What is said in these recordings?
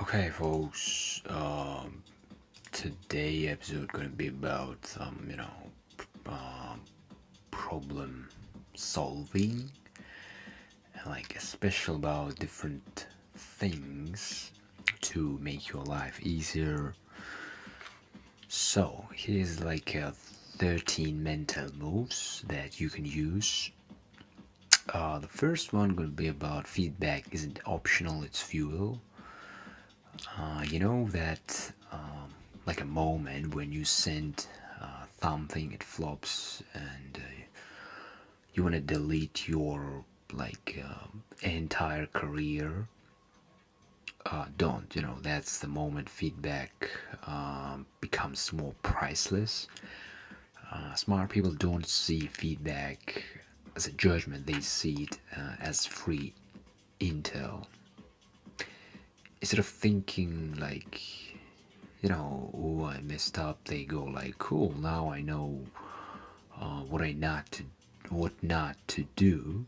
Okay, folks. Today episode gonna be about problem solving, and like especially about different things to make your life easier. So here's like 13 mental moves that you can use. The first one gonna be about feedback isn't optional; it's fuel. You know that like a moment when you send something, it flops, and you want to delete your entire career. Don't, that's the moment feedback becomes more priceless. Smart people don't see feedback as a judgment, they see it as free intel. Instead of thinking like, oh, I messed up, they go like, cool, now I know what not to do.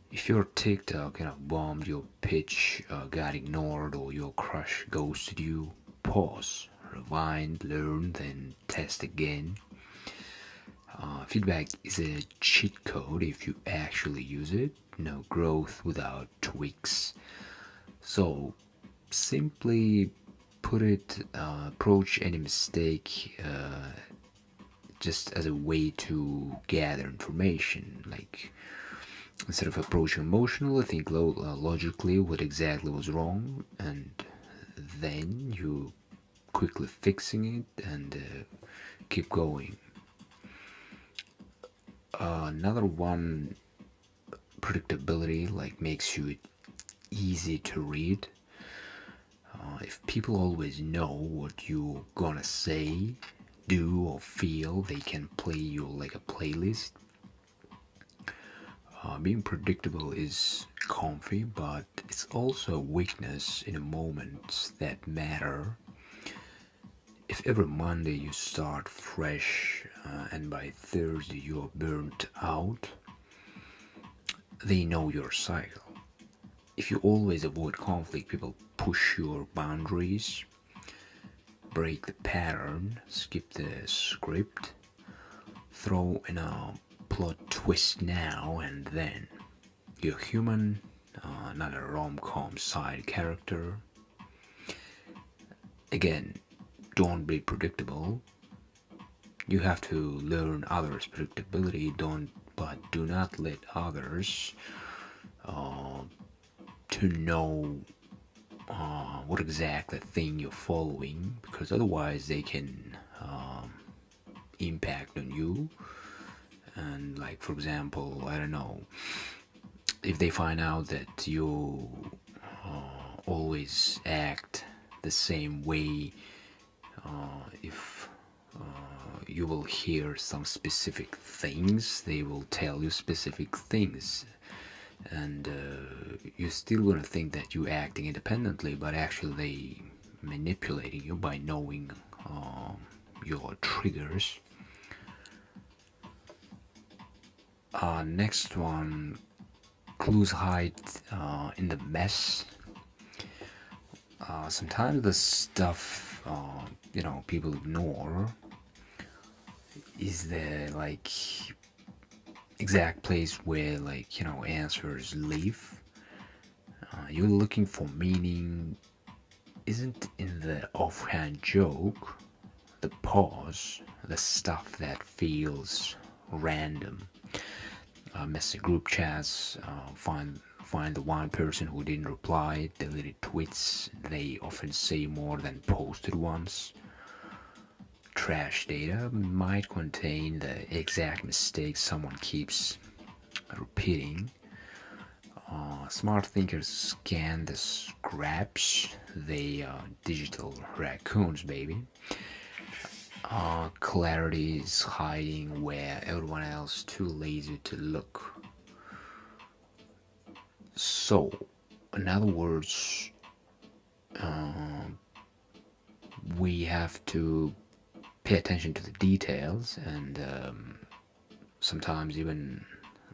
If your TikTok bombed, your pitch got ignored, or your crush ghosted you, pause, rewind, learn, then test again. Feedback is a cheat code if you actually use it. No growth without tweaks. So simply approach any mistake just as a way to gather information. Like instead of approaching emotionally, think logically what exactly was wrong, and then you quickly fixing it and keep going. Another one, predictability, like makes you easy to read. If people always know what you're gonna say, do, or feel, they can play you like a playlist. Being predictable is comfy, but it's also a weakness in the moments that matter. If every Monday you start fresh and by Thursday you're burnt out, they know your cycle. If you always avoid conflict, people push your boundaries, break the pattern, skip the script, throw in a plot twist now and then. You're human, not a rom com side character. Again, don't be predictable. You have to learn others' predictability, but do not let others to know what exact thing you're following, because otherwise they can impact on you. And like for example, I don't know, if they find out that you always act the same way, if you will hear some specific things, they will tell you specific things, and you're still gonna think that you're acting independently, but actually they manipulating you by knowing your triggers. Next one, clues hide in the mess. Sometimes the stuff people ignore is the like exact place where answers live. You're looking for meaning isn't in the offhand joke, the pause, the stuff that feels random. Messy group chats, find the one person who didn't reply, deleted tweets they often say more than posted once. Trash data might contain the exact mistakes someone keeps repeating. Smart thinkers scan the scraps, they digital raccoons, baby. Clarity is hiding where everyone else too lazy to look. So, in other words, we have to pay attention to the details, and sometimes even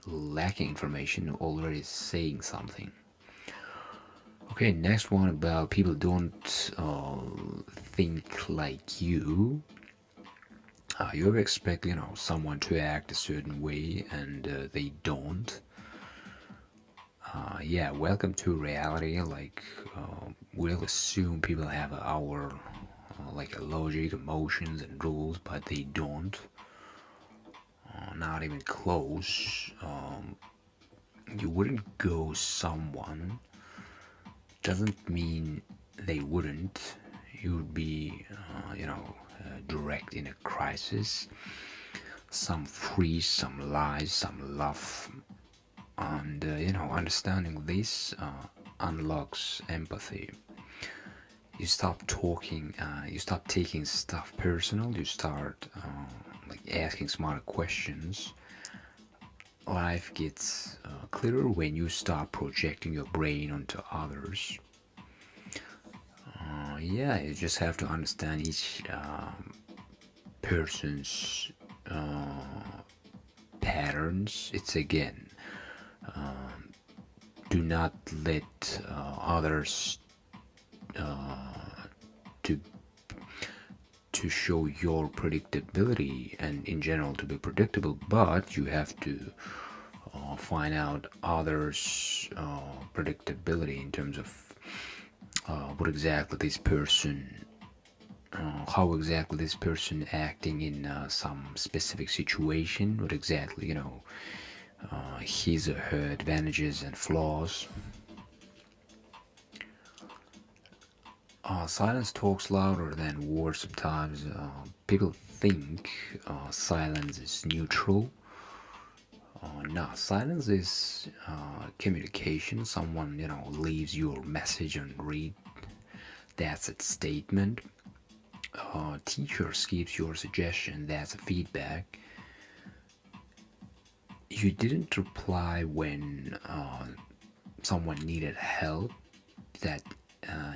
lacking information already saying something. Okay, next one about people don't think like you. You ever expect, someone to act a certain way and they don't? Yeah, welcome to reality. We'll assume people have our like a logic, emotions, and rules, but they don't. Not even close. You wouldn't go someone doesn't mean they wouldn't. You would be, direct in a crisis. Some freeze, some lies, some love, and understanding this unlocks empathy. You stop talking. You stop taking stuff personal. You start like asking smarter questions. Life gets clearer when you stop projecting your brain onto others. Yeah, you just have to understand each person's patterns. It's again, do not let others to show your predictability and in general to be predictable, but you have to find out others' predictability in terms of what exactly this person how exactly this person acting in some specific situation, what exactly his or her advantages and flaws. Silence talks louder than words sometimes. People think silence is neutral. No, silence is communication. Someone leaves your message unread. That's a statement. Teacher skips your suggestion. That's a feedback. You didn't reply when someone needed help. That uh,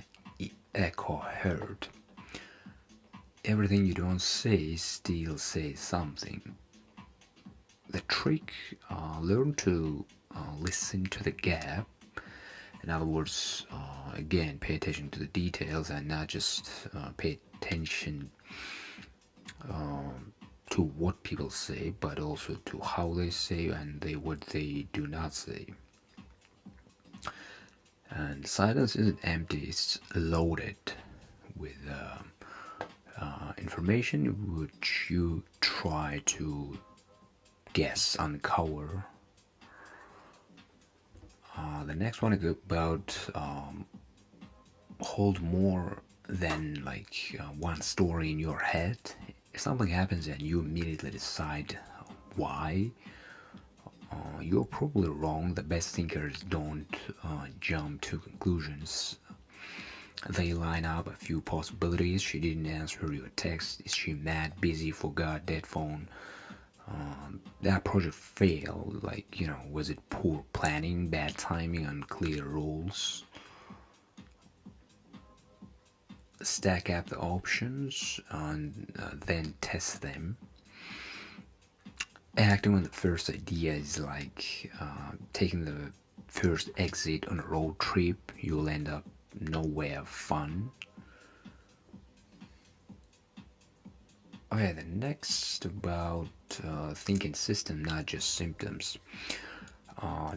echo heard. Everything you don't say still says something. The trick, learn to listen to the gap. In other words, again, pay attention to the details and not just pay attention to what people say, but also to how they say and what they do not say. And silence isn't empty; it's loaded with information which you try to guess, uncover. The next one is about hold more than one story in your head. If something happens and you immediately decide why, you're probably wrong. The best thinkers don't jump to conclusions. They line up a few possibilities. She didn't answer your text. Is she mad, busy, forgot, dead phone? That project failed. Was it poor planning, bad timing, unclear rules? Stack up the options and then test them. Acting on the first idea is like taking the first exit on a road trip. You'll end up nowhere fun. Okay, the next about thinking system, not just symptoms.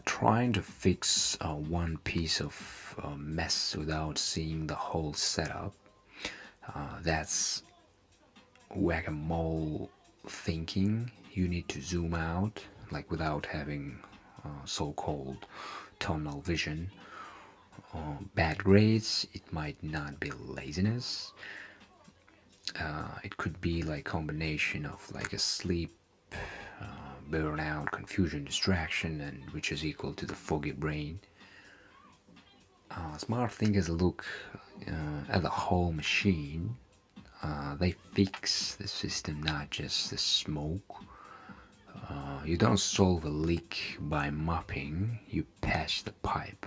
Trying to fix one piece of mess without seeing the whole setup. That's whack-a-mole thinking. You need to zoom out, like without having so-called tunnel vision. Bad grades, it might not be laziness. It could be like combination of like a sleep, burnout, confusion, distraction, and which is equal to the foggy brain. Smart thinkers look at the whole machine. They fix the system, not just the smoke. You don't solve a leak by mopping, you patch the pipe.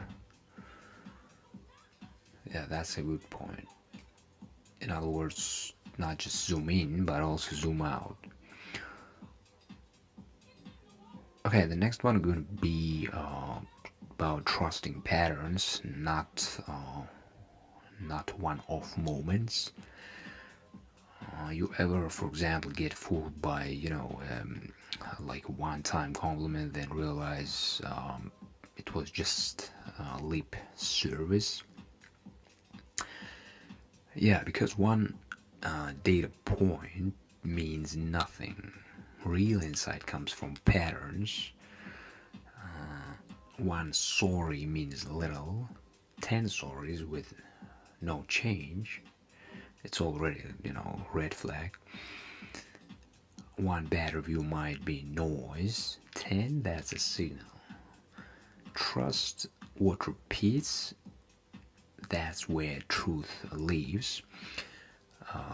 Yeah, that's a good point. In other words, not just zoom in, but also zoom out. Okay, the next one is going to be about trusting patterns, not one-off moments. You ever, for example, get fooled by like a one-time compliment, then realize it was just lip service? Yeah, because one data point means nothing. Real insight comes from patterns. One sorry means little. 10 sorries with no change, it's already, red flag. One bad review might be noise. 10, that's a signal. Trust what repeats, that's where truth lives.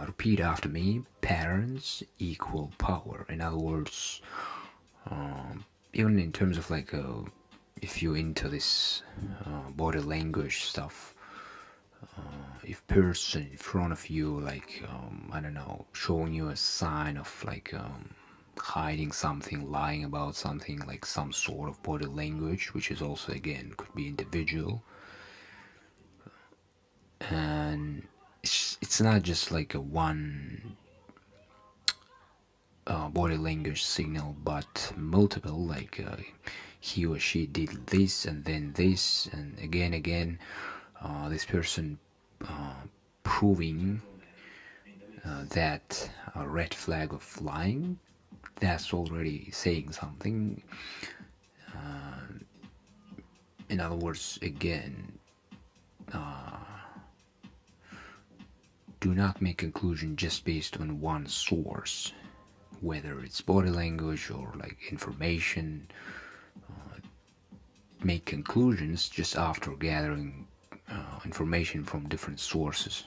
Repeat after me. Patterns equal power. In other words, even in terms of like if you're into this body language stuff, if person in front of you, like I don't know, showing you a sign of like hiding something, lying about something, like some sort of body language, which is also again could be individual, and it's not just like a one body language signal, but multiple, like he or she did this and then this and again this person proving that a red flag of lying, that's already saying something. In other words, again, do not make conclusion just based on one source, whether it's body language or like information. Make conclusions just after gathering information from different sources,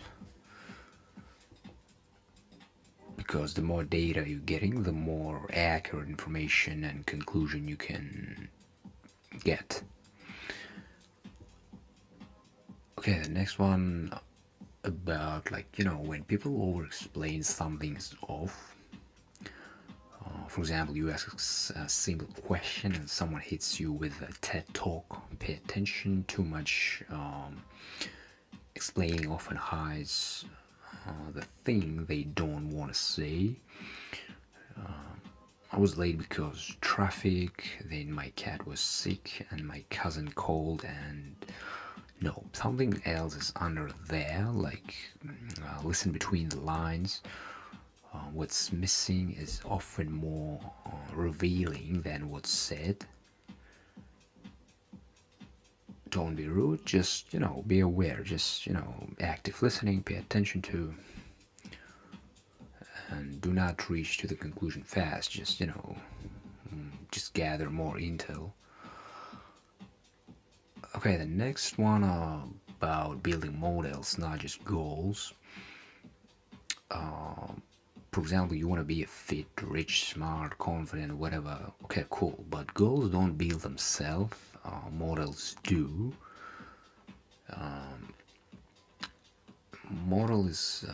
because the more data you're getting, the more accurate information and conclusion you can get. Okay, the next one about like when people over explain something's off. For example, you ask a simple question and someone hits you with a TED talk. Pay attention. Too much explaining often hides the thing they don't want to say. I was late because traffic, then my cat was sick and my cousin called, and no, something else is under there, like listen between the lines. What's missing is often more revealing than what's said. Don't be rude, just be aware, just active listening, pay attention to, and do not reach to the conclusion fast. Just gather more intel. Okay, the next one about building models, not just goals. For example, you want to be a fit, rich, smart, confident, whatever. Okay, cool. But goals don't build themselves. Models do. Model is,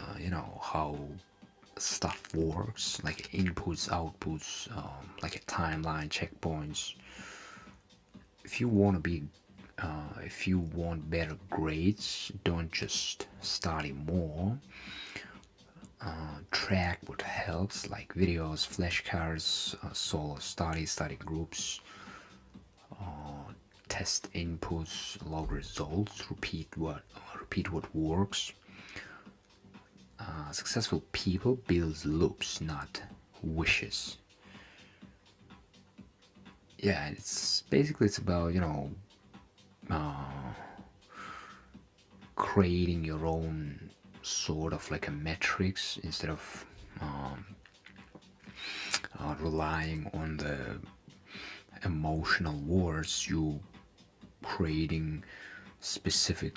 how stuff works, like inputs, outputs, like a timeline, checkpoints. If you want to be, if you want better grades, don't just study more. Track what helps, like videos, flashcards, solo study groups, test inputs, log results, repeat what works. Successful people build loops, not wishes. Yeah, it's basically it's about creating your own sort of like a metrics instead of relying on the emotional words. You creating specific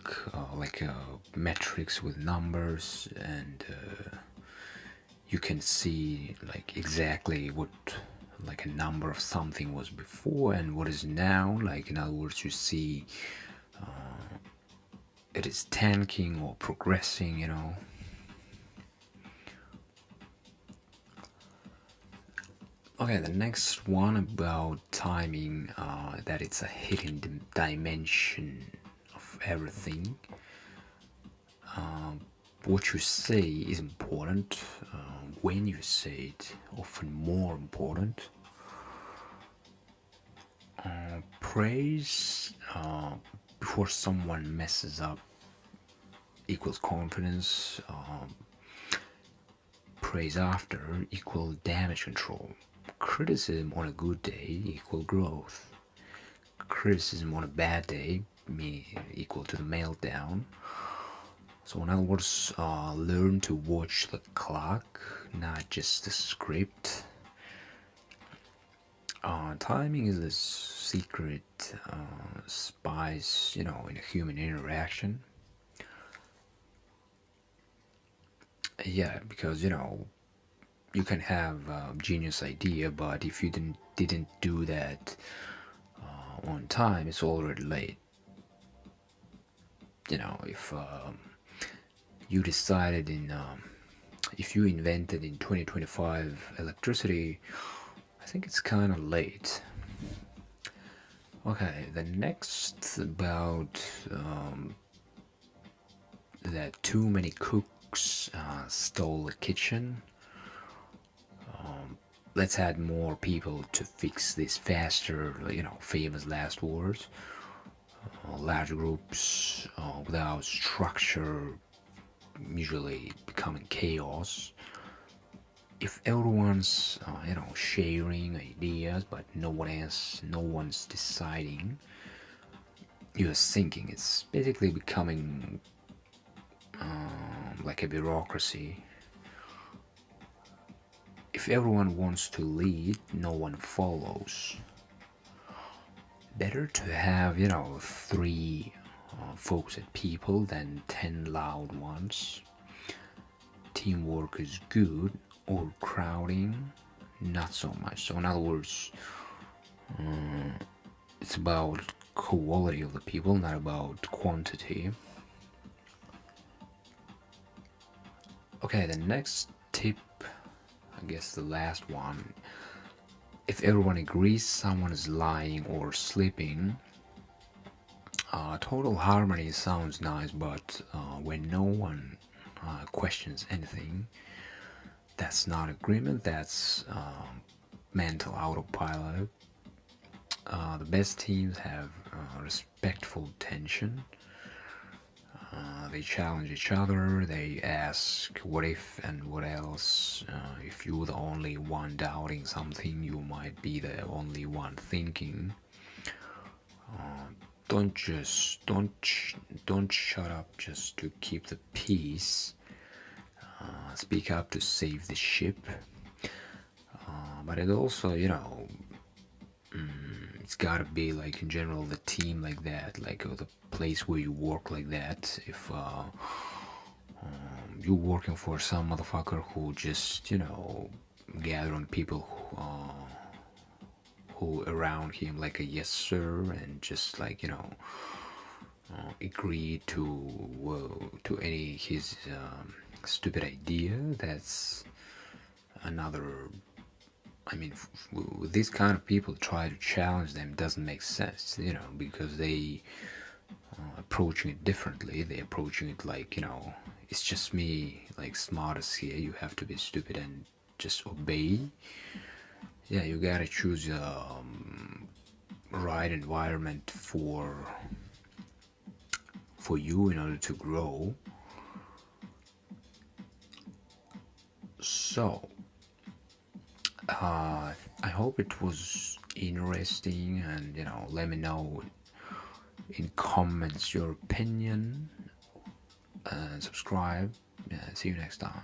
metrics with numbers, and you can see like exactly what like a number of something was before and what is now. Like in other words, you see it is tanking or progressing, Okay, the next one about timing, that it's a hidden dimension of everything. What you say is important. When you say it, often more important. Praise before someone messes up equals confidence. Praise after equal damage control. Criticism on a good day equal growth. Criticism on a bad day equal to the meltdown. So in other words, learn to watch the clock, not just the script. Timing is the secret spice, in a human interaction. Yeah, because you can have a genius idea, but if you didn't do that on time, it's already late. If you decided if you invented in 2025 electricity, I think it's kind of late. Okay, the next about that too many cooks stole the kitchen. Let's add more people to fix this faster, famous last words. Large groups without structure usually becoming chaos. If everyone's sharing ideas but no one's deciding, you're thinking it's basically becoming like a bureaucracy. If everyone wants to lead, no one follows. Better to have three focused people than 10 loud ones. Teamwork is good, overcrowding not so much. So in other words, it's about quality of the people, not about quantity. Okay, the next tip, I guess the last one. If everyone agrees someone is lying or sleeping, total harmony sounds nice, but when no one questions anything, that's not agreement, that's mental autopilot. The best teams have respectful tension. They challenge each other, they ask what if and what else. If you're the only one doubting something, you might be the only one thinking. Don't shut up just to keep the peace. Speak up to save the ship. But it also, it's gotta be like in general the team like that, like the place where you work like that. If you're working for some motherfucker who just gather on people who around him like a yes sir, and just like agree to any his stupid idea, that's another. I mean, with these kind of people, try to challenge them doesn't make sense, because they approaching it differently. They approaching it like, it's just me, like smartest here. You have to be stupid and just obey. Yeah, you gotta choose right environment for you in order to grow. So I hope it was interesting, and let me know in comments your opinion, and subscribe. Yeah, see you next time.